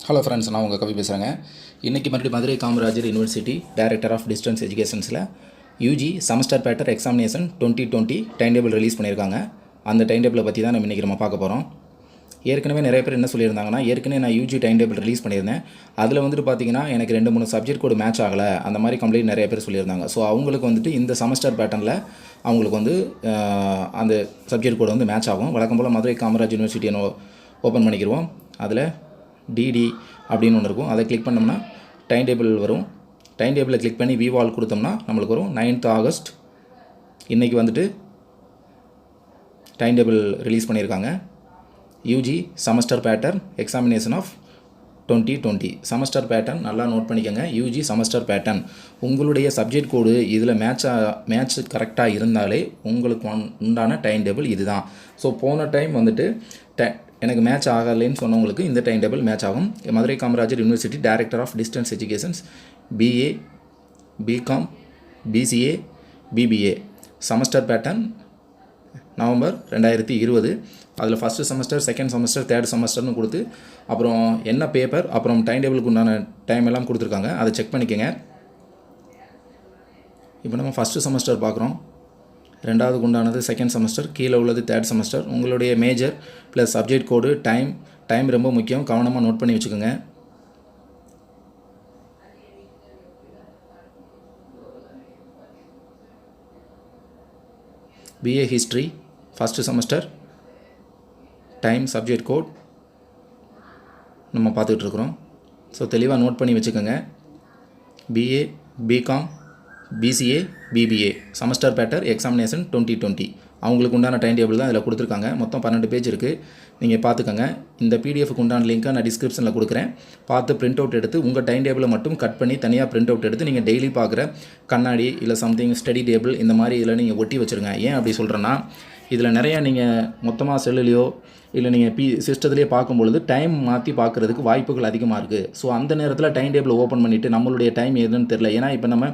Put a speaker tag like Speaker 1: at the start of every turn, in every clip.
Speaker 1: Hello friends, நான் உங்கள் கவி பேசுகிறேங்க. இன்றைக்கி மறுபடியும் Madurai Kamarajar university director of distance எஜுகேஷன்ஸில் UG semester pattern examination 2020 time table release பண்ணியிருக்காங்க. அந்த டைம் டேபிளை பற்றி தான் இன்றைக்கி நம்ம பார்க்க போகிறோம். ஏற்கனவே நிறைய பேர் என்ன சொல்லியிருந்தாங்கன்னா, ஏற்கனவே நான் யூஜி டைம் டேபிள் ரிலீஸ் பண்ணியிருந்தேன். அதில் வந்துட்டு பார்த்தீங்கன்னா எனக்கு 2-3 சப்ஜெக்ட் கூட மேட்ச் ஆகலை, அந்த மாதிரி கம்ப்ளைண்ட் நிறைய பேர் சொல்லியிருந்தாங்க. ஸோ அவங்களுக்கு வந்துட்டு இந்த செமஸ்டர் பேட்டர்னில் அவங்களுக்கு வந்து அந்த சப்ஜெக்ட் கூட வந்து மேட்ச் ஆகும். வழக்கம் போல் மதுரை காமராஜ் யூனிவர்சிட்டியை ஓப்பன் பண்ணிக்கிடுவோம். அதில் டிடி அப்படின்னு ஒன்று இருக்கும். அதை கிளிக் பண்ணோம்னா டைம் டேபிள் வரும். டைம் டேபிளை கிளிக் பண்ணி விவால் கொடுத்தோம்னா நம்மளுக்கு வரும் 9th ஆகஸ்ட். இன்றைக்கி வந்துட்டு டைம் டேபிள் ரிலீஸ் பண்ணியிருக்காங்க. UG semester pattern examination of 2020 semester pattern நல்லா நோட் பண்ணிக்கோங்க. யூஜி செமஸ்டர் பேட்டர்ன் உங்களுடைய சப்ஜெக்ட் கோடு இதில் மேட்ச் கரெக்டாக இருந்தாலே உங்களுக்கு உண்டான டைம் டேபிள் இது தான். ஸோ போன டைம் வந்துட்டு எனக்கு மேட்ச் ஆகலைன்னு சொன்னவங்களுக்கு இந்த டைம் டேபிள் மேட்ச் ஆகும். Madurai Kamarajar university director of distance educations B.A, B.Com, B.C.A, B.B.A semester pattern November 2020. அதில் first semester, second semester, third செமஸ்டர்னு கொடுத்து அப்புறம் என்ன பேப்பர், அப்புறம் டைம் டேபிளுக்கு உண்டான டைம் எல்லாம் கொடுத்துருக்காங்க. அதை செக் பண்ணிக்கோங்க. இப்போ நம்ம ஃபஸ்ட்டு செமஸ்டர் பார்க்குறோம். ரெண்டாவதுக்கு உண்டானது செகண்ட் செமஸ்டர், கீழே உள்ளது தேர்ட் செமஸ்டர். உங்களுடைய major plus subject code time ரொம்ப முக்கியம், கவனமாக நோட் பண்ணி வச்சுக்கோங்க. B.A history first semester, time subject code நம்ம பார்த்துட்ருக்குறோம். ஸோ தெளிவாக நோட் பண்ணி வச்சுக்கோங்க. B.A, B.Com, B.C.A, B.B.A semester pattern examination 2020 அவங்களுக்கு உண்டான டைம் டேபிள் தான் இதில் கொடுத்துருக்காங்க. மொத்தம் 12 பேஜ் இருக்குது. நீங்கள் பார்த்துக்கோங்க. இந்த பிடிஎஃப்க்கு உண்டான லிங்க்கை நான் டிஸ்கிரிப்ஷனில் கொடுக்குறேன். பார்த்து பிரிண்ட் அவுட் எடுத்து உங்கள் டைம் டேபிளை மட்டும் கட் பண்ணி தனியாக பிரிண்ட் அவுட் எடுத்து நீங்கள் டெய்லி பார்க்குற கண்ணாடி இல்லை சம்திங் ஸ்டடி டேபிள் இந்த மாதிரி இதில் நீங்கள் ஒட்டி வச்சுருங்க. ஏன் அப்படி சொல்கிறேன்னா, இதில் நிறையா நீங்கள் மொத்தமாக செல்லுலையோ இல்லை நீங்கள் சிஸ்டத்துலேயே பார்க்கும்பொழுது டைம் மாற்றி பார்க்குறதுக்கு வாய்ப்புகள் அதிகமாக இருக்குது. ஸோ அந்த நேரத்தில் டைம் டேபிளை ஓப்பன் பண்ணிவிட்டு நம்மளுடைய டைம் எதுன்னு தெரில. ஏன்னா இப்போ நம்ம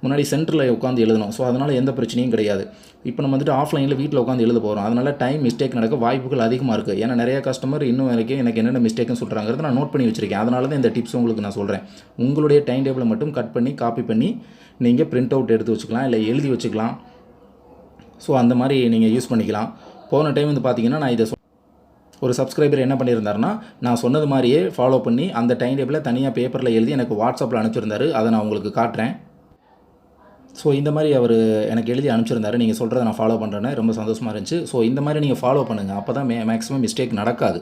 Speaker 1: முன்னாடி சென்டரில் உட்காந்து எழுதணும். ஸோ அதனால் எந்த பிரச்சனையும் கிடையாது. இப்போ நம்ம வந்துட்டு ஆஃப்லைனில் வீட்டில் உட்காந்து எழுத போகிறோம். அதனால் டைம் மிஸ்டேக் நடக்க வாய்ப்புகள் அதிகமாக இருக்குது. ஏன்னா நிறைய கஸ்டமர் இன்னும் வரைக்கும் எனக்கு என்னென்ன மிஸ்டேக்னு சொல்கிறாங்கிறது நான் நோட் பண்ணி வச்சுருக்கேன். அதனால தான் இந்த டிப்ஸ் உங்களுக்கு நான் சொல்கிறேன். உங்களுடைய டைம் டேபிளை மட்டும் கட் பண்ணி காப்பி பண்ணி நீங்கள் பிரிண்ட் அவுட் எடுத்து வச்சுக்கலாம், இல்லை எழுதி வச்சுக்கலாம். ஸோ அந்த மாதிரி நீங்கள் யூஸ் பண்ணிக்கலாம். போன டைம் வந்து பார்த்தீங்கன்னா நான் இதை ஒரு சப்ஸ்கிரைபர் என்ன பண்ணியிருந்தாருன்னா, நான் சொன்னது மாதிரியே ஃபாலோ பண்ணி அந்த டைம் டேபிளை தனியாக பேப்பரில் எழுதி எனக்கு வாட்ஸ்அப்பில் அனுப்பிச்சிருந்தாரு. அதை நான் உங்களுக்கு காட்டுறேன். ஸோ இந்த மாதிரி அவர் எனக்கு எழுதி அனுப்பிச்சிருந்தாரு. நீங்கள் சொல்கிறத நான் ஃபாலோ பண்ணுறேன்னு ரொம்ப சந்தோஷமாக இருந்துச்சு. ஸோ இந்த மாதிரி நீங்கள் ஃபாலோ பண்ணுங்கள். அப்போ தான் மேக்ஸிமம் மிஸ்டேக் நடக்காது.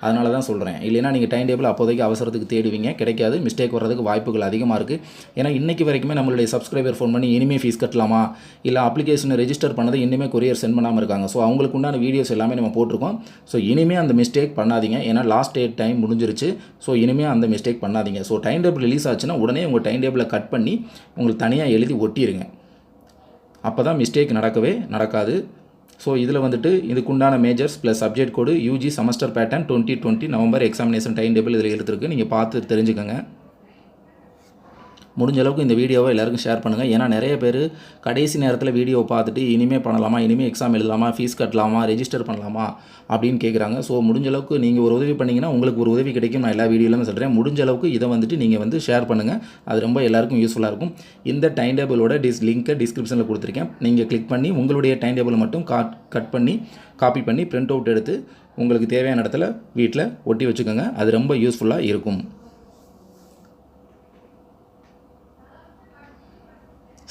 Speaker 1: அதனால தான் சொல்கிறேன். இல்லைனா நீங்கள் டைம் டேபிள் அப்போதைக்கு அவசரத்துக்கு தேடுவீங்க, கிடைக்காது. மிஸ்டேக் வர்றதுக்கு வாய்ப்புகள் அதிகமாக இருக்குது. ஏன்னா இன்றைக்கி வரைக்குமே நம்மளுடைய சப்ஸ்கிரைபர் ஃபோன் பண்ணி இனிமேல் ஃபீஸ் கட்டலாமா, இல்லை அப்ளிகேஷனை ரெஜிஸ்டர் பண்ணது இன்னுமே கொரியர் சென்ட் பண்ணாமல் இருக்காங்க. ஸோ அவங்களுக்கு உண்டான வீடியோஸ் எல்லாமே நம்ம போட்டிருக்கோம். ஸோ இனிமேல் அந்த மிஸ்டேக் பண்ணாதீங்க. ஏன்னா லாஸ்ட் டேட் டைம் முடிஞ்சிருச்சு. ஸோ இனிமேல் அந்த மிஸ்டேக் பண்ணாதீங்க. ஸோ டைம் டேபிள் ரிலீஸ் ஆச்சுன்னா உடனே உங்கள் டைம் டேபிளை கட் பண்ணி உங்களுக்கு தனியாக எழுதி ஒட்டிடுங்க. அப்போ தான் மிஸ்டேக் நடக்காது. ஸோ இதில் வந்துட்டு இதுக்குண்டான majors plus subject code UG semester pattern 2020 November examination time table இதில் எடுத்துருக்கு. நீங்கள் பார்த்து தெரிஞ்சுக்கோங்க. முடிஞ்ச அளவுக்கு இந்த வீடியோவை எல்லாருக்கும் ஷேர் பண்ணுங்கள். ஏன்னா நிறைய பேர் கடைசி நேரத்தில் வீடியோவை பார்த்துட்டு இனிமேல் பண்ணலாமா, இனிமேல் எக்ஸாம் எழுதலாமா, ஃபீஸ் கட்டலாமா, ரெஜிஸ்டர் பண்ணலாமா அப்படின்னு கேட்குறாங்க. ஸோ முடிஞ்ச அளவுக்கு நீங்கள் ஒரு உதவி பண்ணிங்கன்னா உங்களுக்கு ஒரு உதவி கிடைக்கும். நான் எல்லா வீடியோலையும் சொல்கிறேன். முடிஞ்ச அளவுக்கு இதை வந்துட்டு நீங்கள் வந்து ஷேர் பண்ணுங்கள். அது ரொம்ப எல்லாருக்கும் யூஸ்ஃபுல்லாக இருக்கும். இந்த டைம் டேபிளோட லிங்க்கை டிஸ்கிரிப்ஷனில் கொடுத்துருக்கேன். நீங்கள் கிளிக் பண்ணி உங்களுடைய டைம் டேபிளை மட்டும் கட் பண்ணி காப்பி பண்ணி பிரிண்ட் அவுட் எடுத்து உங்களுக்கு தேவையான இடத்துல வீட்டில் ஒட்டி வச்சுக்கோங்க. அது ரொம்ப யூஸ்ஃபுல்லாக இருக்கும்.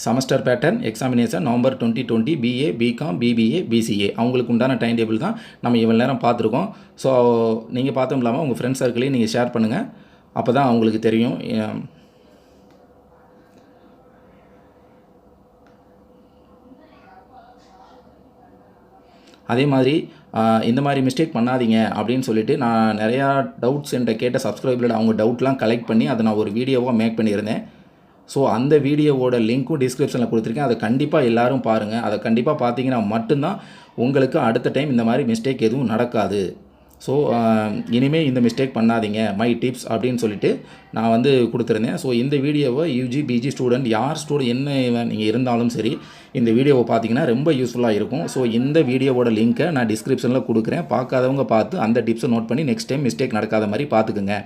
Speaker 1: Semester pattern examination November 2020 B.A, B.Com, B.B.A, B.C.A அவங்களுக்கு உண்டான டைம் டேபிள் தான் நம்ம இவ்வளோ நேரம் பார்த்துருக்கோம். ஸோ நீங்கள் பார்த்தோம் இல்லாமல் உங்கள் ஃப்ரெண்ட்ஸ் சர்க்கிளையும் நீங்கள் ஷேர் பண்ணுங்கள். அப்போ தான் அவங்களுக்கு தெரியும். அதே மாதிரி இந்த மாதிரி மிஸ்டேக் பண்ணாதீங்க அப்படின்னு சொல்லிவிட்டு நான் நிறையா டவுட்ஸ் என்கிட்ட கேட்ட சப்ஸ்கிரைபரோட அவங்க டவுட்லாம் கலெக்ட் பண்ணி அதை நான் ஒரு வீடியோவாக மேக் பண்ணியிருந்தேன். ஸோ அந்த வீடியோவோட லிங்க்கும் டிஸ்கிரிப்ஷனில் கொடுத்துருக்கேன். அதை கண்டிப்பாக எல்லோரும் பாருங்கள். அதை கண்டிப்பாக பார்த்தீங்கன்னா மட்டும்தான் உங்களுக்கு அடுத்த டைம் இந்த மாதிரி மிஸ்டேக் எதுவும் நடக்காது. ஸோ இனிமேல் இந்த மிஸ்டேக் பண்ணாதீங்க, மை டிப்ஸ் அப்படின்னு சொல்லிட்டு நான் வந்து கொடுத்துருந்தேன். ஸோ இந்த வீடியோவை யூஜி பிஜி ஸ்டூடெண்ட் என்ன நீங்கள் இருந்தாலும் சரி இந்த வீடியோவை பார்த்தீங்கன்னா ரொம்ப யூஸ்ஃபுல்லாக இருக்கும். ஸோ இந்த வீடியோவோட லிங்க்கை நான் டிஸ்கிரிப்ஷனில் கொடுக்குறேன். பார்க்காதவங்க பார்த்து அந்த டிப்ஸை நோட் பண்ணி நெக்ஸ்ட் டைம் மிஸ்டேக் நடக்காத மாதிரி பார்த்துக்குங்க.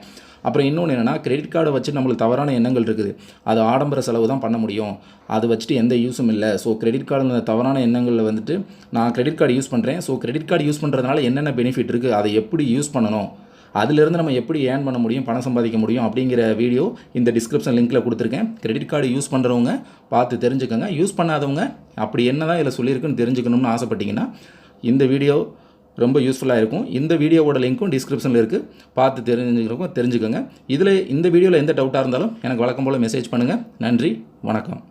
Speaker 1: அப்புறம் இன்னொன்று என்னென்னா, கிரெடிட் கார்டை வச்சு நம்மளுக்கு தவறான எண்ணங்கள் இருக்குது. அது ஆடம்பர செலவு தான் பண்ண முடியும், அது வச்சுட்டு எந்த யூஸும் இல்லை. ஸோ கிரெடிட் கார்டு தவறான எண்ணங்களில் வந்துட்டு நான் கிரெடிட் கார்டு யூஸ் பண்ணுறேன், ஸோ கிரெடிட் கார்டு யூஸ் பண்ணுறதுனால என்னென்ன பெனிஃபிட் இருக்குது, அதை எப்படி யூஸ் பண்ணணும், அதிலிருந்து நம்ம எப்படி ஏர்ன் பண்ண முடியும், பணம் சம்பாதிக்க முடியும் அப்படிங்கிற வீடியோ இந்த டிஸ்கிரிப்ஷன் லிங்க்கில் கொடுத்துருக்கேன். கிரெடிட் கார்டு யூஸ் பண்ணுறவங்க பார்த்து தெரிஞ்சுக்கோங்க. யூஸ் பண்ணாதவங்க அப்படி என்ன தான் இதில் சொல்லியிருக்குன்னு தெரிஞ்சுக்கணும்னு ஆசைப்பட்டீங்கன்னா இந்த வீடியோ ரொம்ப யூஸ்ஃபுல்லாக இருக்கும். இந்த வீடியோவோட லிங்க்கும் டிஸ்கிரிப்ஷனில் இருக்குது, பார்த்து தெரிஞ்சுக்கோங்க. இந்த வீடியோவில் எந்த டவுட்டாக இருந்தாலும் எனக்கு வழக்கம் போல் மெசேஜ் பண்ணுங்கள். நன்றி, வணக்கம்.